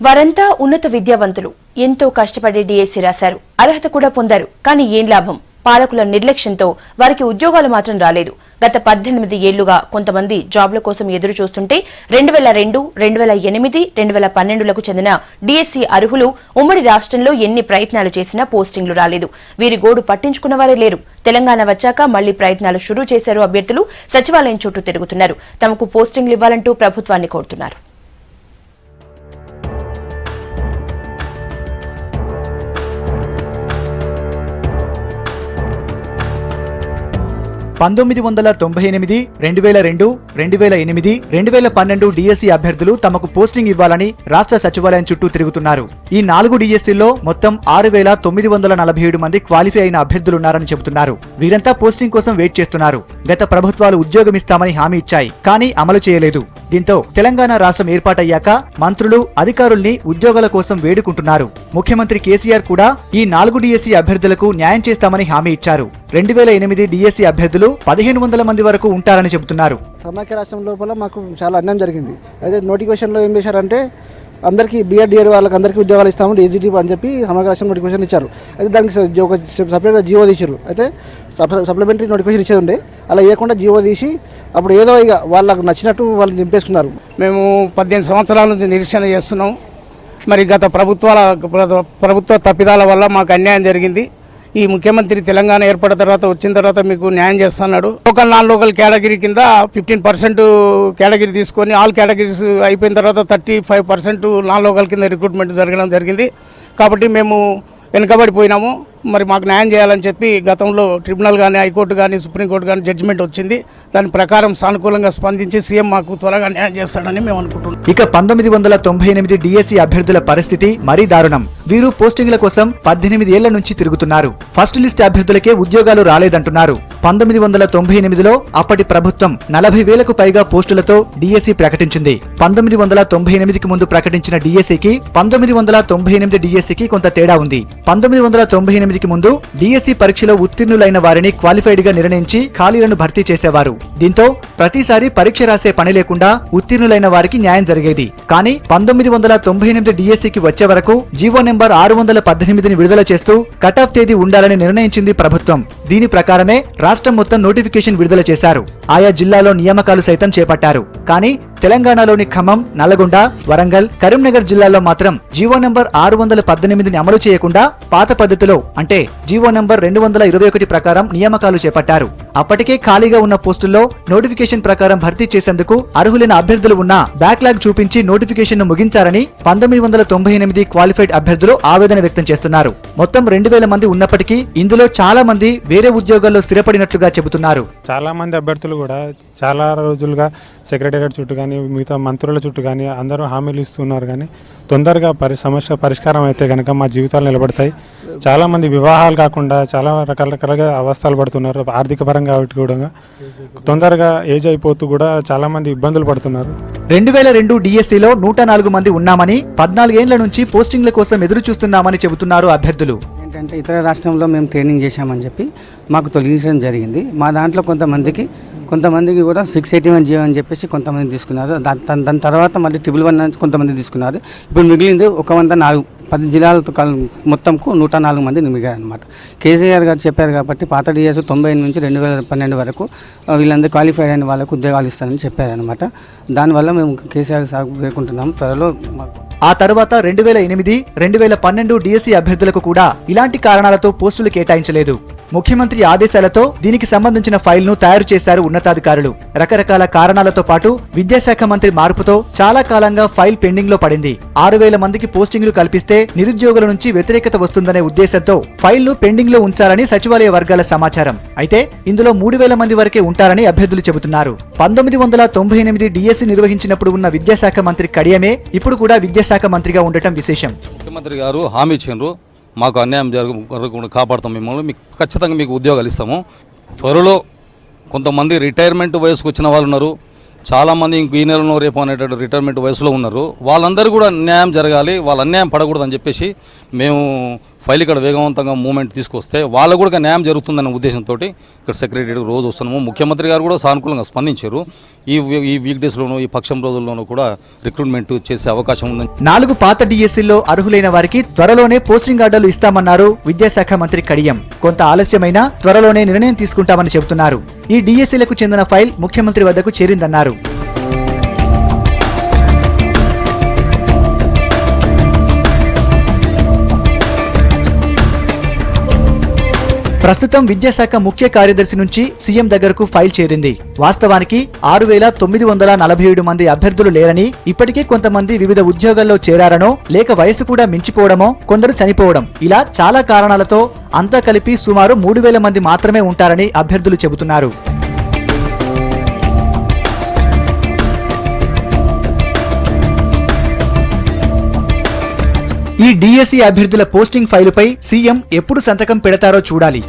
వారంతా ఉన్నత విద్యావంతులు. ఎంతో కష్టపడి డిఎస్సీ రాశారు, అర్హత కూడా పొందారు. కానీ ఏం లాభం? పాలకుల నిర్లక్ష్యంతో వారికి ఉద్యోగాలు మాత్రం రాలేదు. గత 18 ఏళ్లుగా కొంతమంది జాబ్ల కోసం ఎదురు చూస్తుంటే 2002, 2008, 2012లకు చెందిన డిఎస్సీ అర్హులు ఉమ్మడి రాష్ట్రంలో ఎన్ని ప్రయత్నాలు చేసినా పోస్టింగ్లు రాలేదు. వీరి గోడు పట్టించుకున్న వారే లేరు. తెలంగాణ వచ్చాక మళ్లీ ప్రయత్నాలు షురూ చేశారు. అభ్యర్థులు సచివాలయం చుట్టూ తిరుగుతున్నారు. తమకు పోస్టింగ్లు ఇవ్వాలంటూ ప్రభుత్వాన్ని కోరుతున్నారు. 1998, 2002, 2008, 2012 డిఎస్సీ అభ్యర్థులు తమకు పోస్టింగ్ ఇవ్వాలని రాష్ట్ర సచివాలయం చుట్టూ తిరుగుతున్నారు. ఈ 4 డిఎస్సీల్లో మొత్తం 6,947 మంది క్వాలిఫై అయిన అభ్యర్థులున్నారని చెబుతున్నారు. వీరంతా పోస్టింగ్ కోసం వెయిట్ చేస్తున్నారు. గత ప్రభుత్వాలు ఉద్యోగమిస్తామని హామీ ఇచ్చాయి, కానీ అమలు చేయలేదు. దీంతో తెలంగాణ రాష్ట్రం ఏర్పాటయ్యాక మంత్రులు, అధికారుల్ని ఉద్యోగాల కోసం వేడుకుంటున్నారు. ముఖ్యమంత్రి కేసీఆర్ కూడా ఈ 4 డిఎస్సీ అభ్యర్థులకు న్యాయం చేస్తామని హామీ ఇచ్చారు. 2008 డిఎస్సీ అభ్యర్థులు 1500 మంది వరకు ఉంటారని చెబుతున్నారు. సమాఖ్య రాష్ట్రం లోపల మాకు చాలా అన్యాయం జరిగింది. అయితే నోటిఫికేషన్లో ఏం చేశారంటే అందరికీ బీఎడ్ డిఎడ్ వాళ్ళకి అందరికీ ఉద్యోగాలు ఇస్తాము డీజీటీ అని చెప్పి సమాఖ్య రాష్ట్రం నోటిఫికేషన్ ఇచ్చారు. అయితే దానికి ఒక సపరేట్గా జీవో తీసారు. అయితే సప్లిమెంటరీ నోటిఫికేషన్ ఇచ్చేది ఉండే, అలా ఇవ్వకుండా జీవో తీసి అప్పుడు ఏదో ఇక వాళ్ళకు నచ్చినట్టు వాళ్ళు నింపేసుకున్నారు. మేము 18 సంవత్సరాల నుంచి నిరీక్షణ చేస్తున్నాం. మరి గత ప్రభుత్వ తప్పిదాల వల్ల మాకు అన్యాయం జరిగింది. ఈ ముఖ్యమంత్రి తెలంగాణ ఏర్పడిన తర్వాత వచ్చిన తర్వాత మీకు న్యాయం చేస్తున్నాడు. లోకల్ నాన్ లోకల్ కేటగిరీ కింద 15% కేటగిరీ తీసుకొని ఆల్ కేటగిరీస్ అయిపోయిన తర్వాత 35% నాన్ లోకల్ కింద రిక్రూట్మెంట్ జరగడం జరిగింది. కాబట్టి మేము వెనుకబడిపోయినాము. మరి మాకు న్యాయం చేయాలని చెప్పి గతంలో ట్రిబ్యునల్ కానీ, హైకోర్టు కానీ, సుప్రీంకోర్టు కానీ జడ్జిమెంట్ వచ్చింది. దాని ప్రకారం సానుకూలంగా స్పందించి సీఎం మాకు త్వరగా న్యాయం చేస్తాడని మేము అనుకుంటున్నాం. ఇక 1998 డిఎస్సీ అభ్యర్థుల పరిస్థితి మరీ దారుణం. వీరు పోస్టింగ్ల కోసం 18 ఏళ్ల నుంచి తిరుగుతున్నారు. ఫస్ట్ లిస్ట్ అభ్యర్థులకే ఉద్యోగాలు రాలేదంటున్నారు. 1998లో అప్పటి ప్రభుత్వం 40,000కు పైగా పోస్టులతో డిఎస్సీ ప్రకటించింది. 1998కి ముందు ప్రకటించిన డిఎస్సీకి 1998 డిఎస్సీకి కొంత తేడా ఉంది. 1998కి ముందు డిఎస్సీ పరీక్షలో ఉత్తీర్ణులైన వారిని క్వాలిఫైడ్ గా నిర్ణయించి ఖాళీలను భర్తీ చేసేవారు. దీంతో ప్రతిసారి పరీక్ష రాసే పని లేకుండా ఉత్తీర్ణులైన వారికి న్యాయం జరిగేది. కానీ 1998 డిఎస్సీకి వచ్చే వరకు జీవో నెంబర్ 618ని విడుదల చేస్తూ కట్ ఆఫ్ తేదీ ఉండాలని నిర్ణయించింది ప్రభుత్వం. దీని ప్రకారమే రాష్ట్రం మొత్తం నోటిఫికేషన్ విడుదల చేశారు. ఆయా జిల్లాలో నియామకాలు సైతం చేపట్టారు. కానీ తెలంగాణలోని ఖమ్మం, నల్లగొండ, వరంగల్, కరీంనగర్ జిల్లాల్లో మాత్రం జీవో నెంబర్ 618ని అమలు చేయకుండా పాత పద్ధతిలో అంటే జీవో నెంబర్ 221 ప్రకారం నియామకాలు చేపట్టారు. అప్పటికే ఖాళీగా ఉన్న పోస్టుల్లో నోటిఫికేషన్ ప్రకారం భర్తీ చేసేందుకు అర్హులైన అభ్యర్థులు ఉన్న బ్యాక్లాగ్ చూపించి నోటిఫికేషన్ ను ముగించారని 1998 క్వాలిఫైడ్ అభ్యర్థులు ఆవేదన వ్యక్తం చేస్తున్నారు. మొత్తం 2000 మంది ఉన్నప్పటికీ ఇందులో చాలా మంది వేరే ఉద్యోగాల్లో స్థిరపడినట్లుగా చెబుతున్నారు. చాలా మంది అభ్యర్థులు కూడా చాలా రోజులుగా సెక్రటేరియట్ చుట్టూ కానీ, మిగతా మంత్రుల చుట్టూ కానీ అందరూ హామీలు ఇస్తున్నారు. కానీ తొందరగా సమస్య పరిష్కారం అయితే కనుక మా జీవితాలు నిలబడతాయి. చాలా మంది వివాహాలు కాకుండా చాలా రకరకాలుగా అవస్థలు పడుతున్నారు. ఆర్థిక పరంగా కూడా తొందరగా ఏజ్ అయిపోతూ కూడా చాలా మంది ఇబ్బందులు పడుతున్నారు. 2002 డిఎస్సీలో 104 మంది ఉన్నామని, 14 ఏళ్ల నుంచి పోస్టింగ్ల కోసం ఎదురు చూస్తున్నామని చెబుతున్నారు అభ్యర్థులు. ఏంటంటే ఇతర రాష్ట్రంలో మేము ట్రైనింగ్ చేశామని చెప్పి మాకు తొలగించడం జరిగింది. మా దాంట్లో కొంతమందికి కూడా 681 జీవో అని చెప్పేసి కొంతమంది తీసుకున్నారు. దాని తర్వాత మళ్ళీ 111 కొంతమంది తీసుకున్నారు. ఇప్పుడు మిగిలింది 10 జిల్లాలతో మొత్తంకు 104 మంది మిగిలారనమాట. కేసీఆర్ గారు చెప్పారు కాబట్టి పాత డిఎస్ 98 నుంచి 2012 వరకు వీళ్ళందరూ క్వాలిఫైడ్ అయిన వాళ్ళకు ఉద్యోగాలు ఇస్తారని చెప్పారనమాట. దానివల్ల మేము కేసీఆర్ సాగు పేర్కొంటున్నాము. త్వరలో ఆ తర్వాత 2008, 2012 డిఎస్సీ అభ్యర్థులకు కూడా ఇలాంటి కారణాలతో పోస్టులు కేటాయించలేదు. ముఖ్యమంత్రి ఆదేశాలతో దీనికి సంబంధించిన ఫైల్ను తయారు చేశారు ఉన్నతాధికారులు. రకరకాల కారణాలతో పాటు విద్యాశాఖ మంత్రి మార్పుతో చాలా కాలంగా ఫైల్ పెండింగ్ లో పడింది. 6,000 మందికి పోస్టింగ్లు కల్పిస్తే నిరుద్యోగుల నుంచి వ్యతిరేకత వస్తుందనే ఉద్దేశంతో ఫైల్ను పెండింగ్ లో ఉంచాలని సచివాలయ వర్గాల సమాచారం. అయితే ఇందులో 3,000 మంది వరకే ఉంటారని అభ్యర్థులు చెబుతున్నారు. 1998 డిఎస్సీ నిర్వహించినప్పుడు ఉన్న విద్యాశాఖ మంత్రి కడియమే ఇప్పుడు కూడా విద్యాశాఖ మంత్రిగా ఉండటం విశేషం. ముఖ్యమంత్రి గారు హామీ ఇచ్చారు, మాకు అన్యాయం జరగకుండా కాపాడుతాం, మిమ్మల్ని మీకు ఖచ్చితంగా మీకు ఉద్యోగాలు ఇస్తాము. త్వరలో కొంతమంది రిటైర్మెంట్ వయసుకు వచ్చిన వాళ్ళు ఉన్నారు, చాలామంది ఇంక ఈ నెలలో రేపు అనేటువంటి రిటైర్మెంట్ వయసులో ఉన్నారు. వాళ్ళందరూ కూడా న్యాయం జరగాలి, వాళ్ళ అన్యాయం పడకూడదని చెప్పేసి మేము ఫైల్ ఇక్కడ వేగవంతంగా మూవ్మెంట్ తీసుకొస్తే వాళ్ళకు కూడా న్యాయం జరుగుతుందనే ఉద్దేశంతో ఇక్కడ సెక్రటరీ రోజు వస్తున్నాము. ముఖ్యమంత్రి గారు కూడా సానుకూలంగా స్పందించారు. ఈ వీక్ డేస్లోనూ ఈ పక్షం రోజుల్లోనూ కూడా రిక్రూట్మెంట్ చేసే అవకాశం ఉందని 4 పాత డిఎస్సీల్లో అర్హులైన వారికి త్వరలోనే పోస్టింగ్ ఆర్డర్లు ఇస్తామన్నారు విద్యాశాఖ మంత్రి కడియం. కొంత ఆలస్యమైనా త్వరలోనే నిర్ణయం తీసుకుంటామని చెబుతున్నారు. ఈ డిఎస్సీలకు చెందిన ఫైల్ ముఖ్యమంత్రి వద్దకు చేరిందన్నారు. ప్రస్తుతం విద్యాశాఖ ముఖ్య కార్యదర్శి నుంచి సీఎం దగ్గరకు ఫైల్ చేరింది. వాస్తవానికి 6,947 మంది అభ్యర్థులు లేరని, ఇప్పటికే కొంతమంది వివిధ ఉద్యోగాల్లో చేరారనో లేక వయసు కూడా మించిపోవడమో, కొందరు చనిపోవడం, ఇలా చాలా కారణాలతో అంతా కలిపి సుమారు 3,000 మంది మాత్రమే ఉంటారని అభ్యర్థులు చెబుతున్నారు. ఈ డిఎస్సీ అభ్యర్థుల పోస్టింగ్ ఫైలుపై సీఎం ఎప్పుడు సంతకం పెడతారో చూడాలి.